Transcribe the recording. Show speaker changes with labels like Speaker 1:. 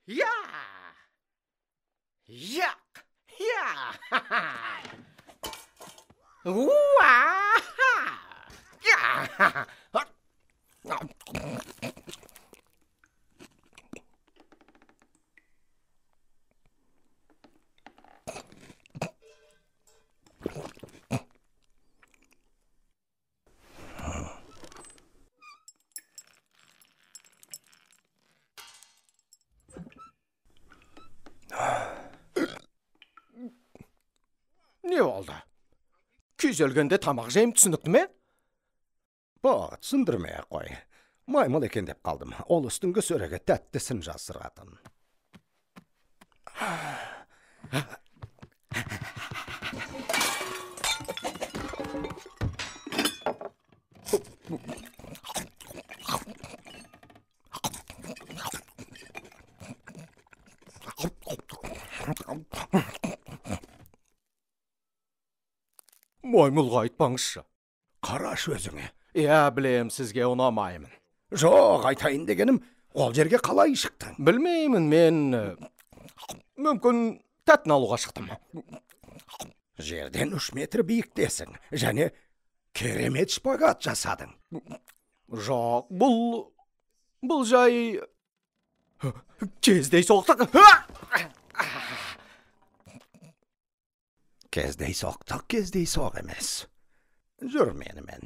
Speaker 1: Ya! Yak! Ya! Wah! Ya! Ne oldu? Kүйзелгенде тамақ жейм түсінікті ме?
Speaker 2: Бақ, түсіндірмей қой. Маймыл екен деп қалдым. Ол үстіңгі сөреге тәттісін жасыратын.
Speaker 1: Маймылға айтпаңызшы.
Speaker 2: Қараш өзіңе.
Speaker 1: Иә, білем, сізге ұнамаймын.
Speaker 2: Жоқ, айтайын дегенім, ол жерге қалай шықтың?
Speaker 1: Білмеймін, мен мүмкін тәтін алуға шықтым.
Speaker 2: Жерден 3 метр биіктесің, және керемет шпагат жасадың.
Speaker 1: Жоқ, бұл жай кездей соқтық.
Speaker 2: Кездей соқтық, кездей соқ емес. Жүр менімен.